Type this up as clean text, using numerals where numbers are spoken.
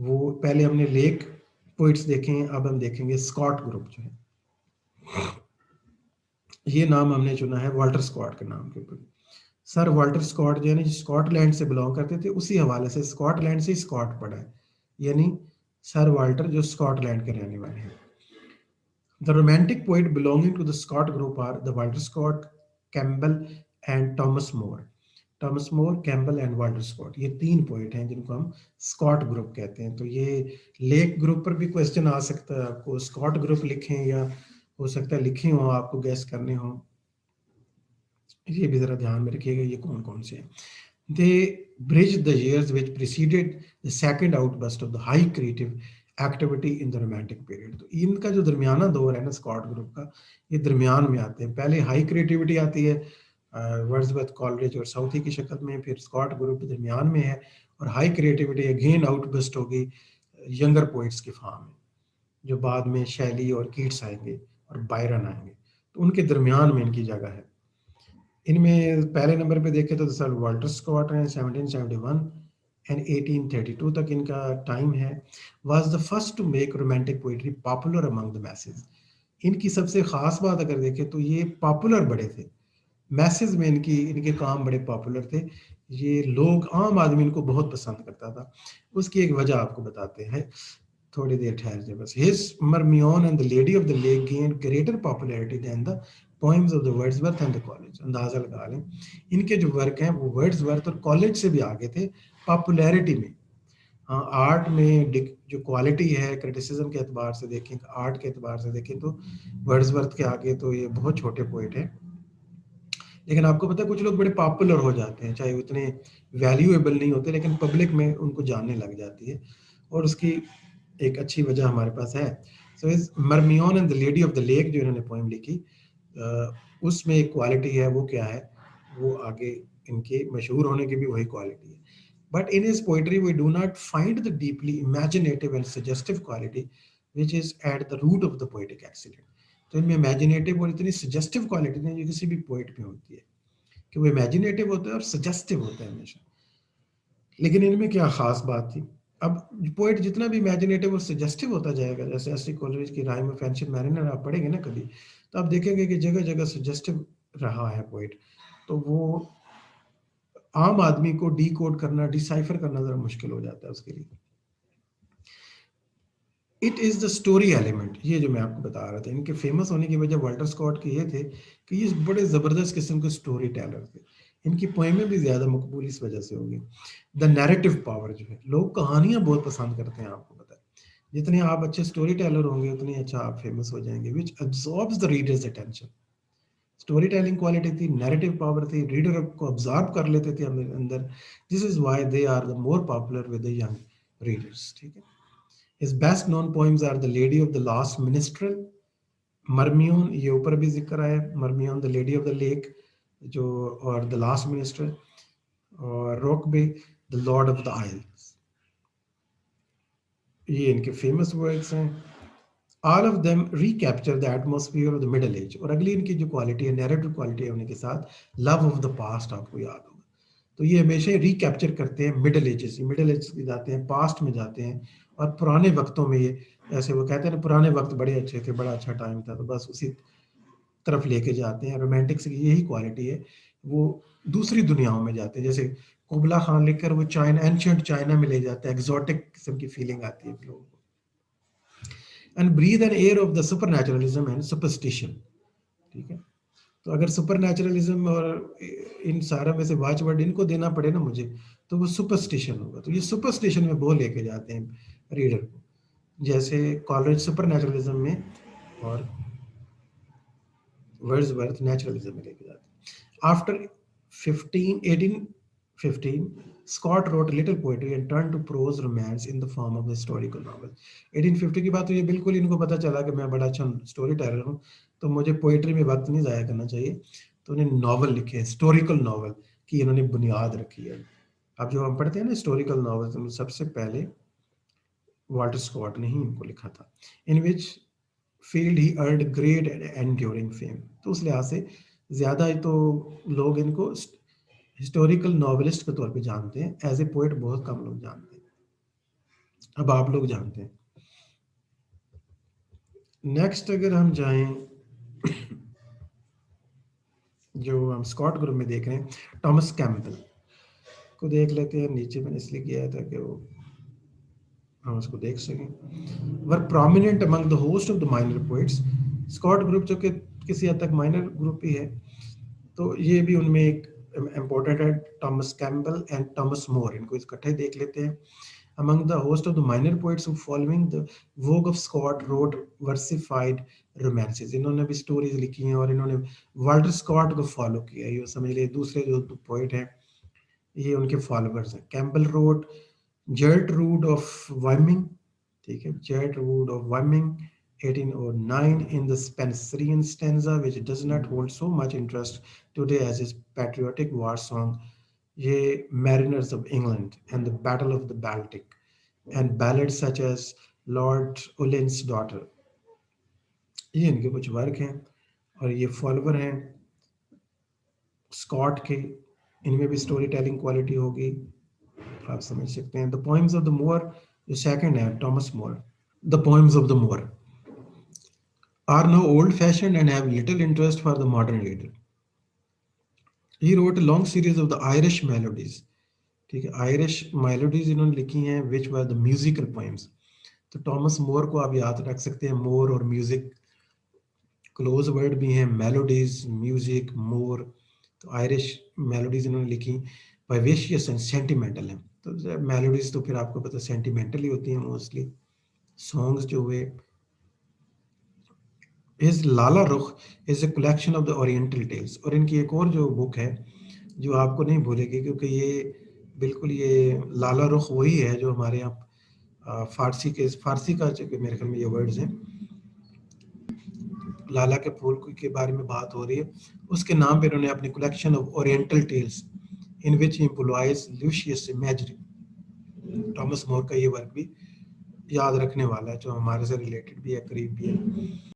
وہ پہلے ہم نے لیک پوئٹس دیکھے ہیں، اب ہم دیکھیں گے اسکاٹ گروپ جو ہے. یہ نام ہم نے چنا ہے والٹر اسکاٹ کے نام کے اوپر. سر والٹر اسکاٹ جو ہے نا اسکاٹ لینڈ سے بلانگ کرتے تھے، اسی حوالے سے اسکاٹ لینڈ سے اسکاٹ پڑا ہے، یعنی سر والٹر جو اسکاٹ لینڈ کے رہنے والے ہیں. The romantic poet belonging to the Scott group are the Walter Scott, Campbell and Thomas More. Thomas more, کیمبل and Walter Scott, یہ تین پوئٹ ہیں جن کو ہم اسکاٹ گروپ کہتے ہیں. تو یہ لیک گروپ پر بھی کوشچن آ سکتا ہے آپ کو، اسکاٹ گروپ لکھیں یا ہو سکتا ہے لکھے ہوں آپ کو گیس کرنے ہوں. یہ بھی ذرا دھیان میں رکھیے گا یہ کون کون سے ہیں. They bridge the years which preceded the second outburst of the high creative activity in the romantic period. تو ان کا جو درمیانہ دور ہے نا اسکاٹ گروپ کا، یہ درمیان میں آتے ہیں. پہلے ہائی کریٹیوٹی آتی ہے ورڈزورتھ، کالریج اور ساؤتھی کی شکل میں، پھر اسکاٹ گروپ درمیان میں ہے، اور high creativity again outburst ہوگی ینگر پوئٹس کی فارم میں، جو بعد میں شیلی اور کیٹس آئیں گے اور بائرن آئیں گے. تو ان کے درمیان میں ان کی جگہ ہے. ان میں پہلے نمبر پہ دیکھیں تو سر والٹر اسکاٹ ہیں 1771 اینڈ 1832 تک ان کا ٹائم ہے. Was the first to make romantic poetry popular among the masses. ان کی سب سے خاص بات اگر دیکھیں تو یہ پاپولر بڑے تھے، میسز میں ان کے کام بڑے پاپولر تھے. یہ لوگ عام آدمی ان کو بہت پسند کرتا تھا. اس کی ایک وجہ آپ کو بتاتے ہیں، تھوڑی دیر ٹھہر جائے بس. His Marmion and the lady of the lake gained greater popularity than the poems of the Wordsworth and the College. اندازہ لگا لیں ان کے جو ورک ہیں وہ ورڈزورتھ اور کالج سے بھی آگے تھے پاپولیرٹی میں. ہاں آرٹ میں جو کوالٹی ہے کرٹیسزم کے اعتبار سے دیکھیں، آرٹ کے اعتبار سے دیکھیں تو ورڈزورتھ کے آگے تو یہ بہت چھوٹے پوئٹ ہیں. لیکن آپ کو پتہ ہے کچھ لوگ بڑے پاپولر ہو جاتے ہیں، چاہے اتنے ویلیویبل نہیں ہوتے لیکن پبلک میں ان کو جاننے لگ جاتی ہے، اور اس کی ایک اچھی وجہ ہمارے پاس ہے. So is Marmion and the lady of the lake جو انہوں نے پوئم لکھی، اس میں ایک کوالٹی ہے. وہ کیا ہے؟ وہ آگے ان کے مشہور ہونے کی بھی وہی کوالٹی ہے. But in his poetry we do not find the deeply imaginative and suggestive quality which is at the root of the poetic excellent. تو ان میں امیجنیٹو اور اتنی سجیسٹو کوالٹی ہیں جو کسی بھی پوئٹ میں ہوتی ہے کہ وہ امیجنیٹو ہوتا ہے اور سجیسٹو ہوتا ہے ہمیشہ. لیکن ان میں کیا خاص بات تھی؟ اب پوئٹ جتنا بھی امیجنیٹو اور سجیسٹو ہوتا جائے گا، جیسے ایس ٹی کولریج کی رائم آف اینشنٹ میرینر آپ پڑھیں گے نا کبھی، تو آپ دیکھیں گے کہ جگہ جگہ سجیسٹو رہا ہے پوئٹ. تو وہ عام آدمی کو ڈی کوڈ کرنا، ڈی سائفر کرنا ذرا مشکل ہو جاتا ہے اس کے لیے. It is the story element. یہ جو میں آپ کو بتا رہا تھا ان کے فیمس ہونے کی وجہ والٹر اسکاٹ کی یہ تھے کہ یہ بڑے زبردست قسم کے اسٹوری ٹیلر تھے. ان کی پوئمیں بھی زیادہ مقبول اس وجہ سے ہوگی. دا نیریٹو پاور جو ہے، لوگ کہانیاں بہت پسند کرتے ہیں. آپ کو پتہ ہے جتنے آپ اچھے اسٹوری ٹیلر ہوں گے اتنے اچھا آپ فیمس ہو جائیں گے. Which absorbs the readers attention. Story telling quality تھی، نیریٹو پاور تھی، ریڈر کو ابزارب کر لیتے تھے اندر. This is why they are the more popular with the young readers. ٹھیک ہے. His best known poems are The Lady of the Last Minstrel, مرمیون، یہ اوپر بھی ذکر ہے، مرمیون The Lady of the Lake جو، اور The Last Minstrel، اور روکبے The Lord of the Isles. یہ ان کے فیمس ورکس ہیں. All of them recapture the atmosphere of the Middle Age. اور اگلی ان کی جو کوالٹی ہے، نیریٹو کوالٹی ہونے کے ساتھ لو آف دا پاسٹ آپ کو یاد ہوگا. تو یہ ہمیشہ ریکیپچر کرتے ہیں مڈل ایجز. مڈل ایجز کی جاتے ہیں، پاسٹ میں جاتے ہیں، اور پرانے وقتوں میں یہ ایسے وہ کہتے ہیں نا پرانے وقت بڑے اچھے تھے، بڑا اچھا ٹائم تھا، تو بس اسی طرف لے کے جاتے ہیں. رومانٹکس کی یہی کوالٹی ہے، وہ دوسری دنیاؤں میں جاتے ہیں. جیسے قبلہ خان لکھ کر وہ چائنا، اینشنٹ چائنا میں لے جاتے ہیں، ایگزوٹک قسم کی فیلنگ آتی ہے لوگوں کو. And breathe an air of the supernaturalism and superstition. ٹھیک ہے. تو اگر سپر نیچرلزم اور ان سارا میں سے واچ ورڈ ان کو دینا پڑے نا مجھے، تو وہ سپرسٹیشن ہوگا. تو یہ سپرسٹیشن میں وہ لے کے جاتے ہیں ریڈر کو، جیسے کالریج سپر نیچرلزم میں اور ورڈزورتھ نیچرلزم میں لے کے جاتے ہیں. After 1815 Scott wrote little poetry and turned to prose romance in the form of a historical novel. 1850 کی بات تو یہ بالکل ان کو پتہ چلا کہ میں بڑا اچھا اسٹوری ٹیلر ہوں تو مجھے پوئٹری میں وقت نہیں ضائع کرنا چاہیے، تو انہیں ناول لکھے، ہسٹوریکل ناول کی انہوں نے بنیاد رکھی ہے. اب جو ہم پڑھتے ہیں نا ہسٹوریکل ناول، سب سے پہلے والٹر اسکاٹ نے ہی ان کو لکھا تھا. In which field he earned great and enduring fame. تو اس لحاظ سے زیادہ تو لوگ ان کو ہسٹوریکل ناولسٹ کے طور پہ جانتے ہیں، ایز اے پوئٹ بہت کم لوگ جانتے ہیں. اب آپ لوگ جانتے ہیں. نیکسٹ اگر ہم جائیں جو ہم اسکاٹ گروپ میں دیکھ رہے ہیں، ٹامس کیمپل کو دیکھ لیتے ہیں. نیچے میں نے اس لیے کیا تھا کہ وہ ہم اس کو دیکھ سکیں. Were prominent among the host of the minor poets. Scott group جو کہ کسی حد تک مائنر گروپ ہی ہے، تو یہ بھی ان میں ایک امپورٹنٹ ہے. ٹامس کیمپل اینڈ ٹامس مور، ان کو اکٹھے دیکھ لیتے ہیں. Among the host of the minor poets who following the vogue of Scott wrote versified romances. انہوں نے بھی سٹوریز لکھی ہیں اور انہوں نے والٹر اسکاٹ کو فالو کیا ہے. یہ سمجھ لیے دوسرے جو پوئٹ ہیں یہ ان کے فالوورز ہیں. کیمپل روڈ جرٹ روڈ آف وائمنگ، ٹھیک ہے، جرٹ road of وائمنگ 1809 in the Spenserian stanza which does not hold so much interest today as his patriotic war song یہ Mariners of England and the Battle of the Baltic and ballads such as Lord Ulin's Daughter. یہ ان کے کچھ work ہیں اور یہ follower ہیں Scott کے. ان میں بھی اسٹوری ٹیلنگ کوالٹی ہوگی، آپ سمجھ سکتے ہیں. دا پوئمز آف دا مور جو سیکنڈ ہے Thomas more. The poems of the more are now old-fashioned and have little interest for the modern reader. He wrote a long series of the Irish melodies. ٹھیک ہے، Irish میلوڈیز انہوں نے لکھی ہیں which were the musical poems. تو Thomas مور کو آپ یاد رکھ سکتے ہیں. مور اور میوزک کلوز ورڈ بھی ہیں. میلوڈیز، میوزک، مور. تو آئرش میلوڈیز انہوں نے لکھی ویویشیس اینڈ سینٹیمنٹل ہیں. تو میلوڈیز تو پھر آپ کو پتہ سینٹیمنٹل ہی ہوتی ہیں موسٹلی. سانگز جو ہوئے is Lalla Rookh is a collection of the oriental tales. اور ان کی ایک اور جو بک ہے جو آپ کو نہیں بھولے گی، کیونکہ یہ بالکل یہ لالا رخ وہی ہے جو ہمارے یہاں فارسی کا جو کہ میرے خیال میں یہ ورڈز ہیں لالا کے پھول کے بارے میں بات ہو رہی ہے. اس کے نام پہ انہوں نے اپنی collection of oriental tales in which employs luscious imagery. Thomas Moore کا یہ ورک بھی یاد رکھنے والا ہے جو ہمارے سے ریلیٹڈ بھی ہے، قریب بھی ہے.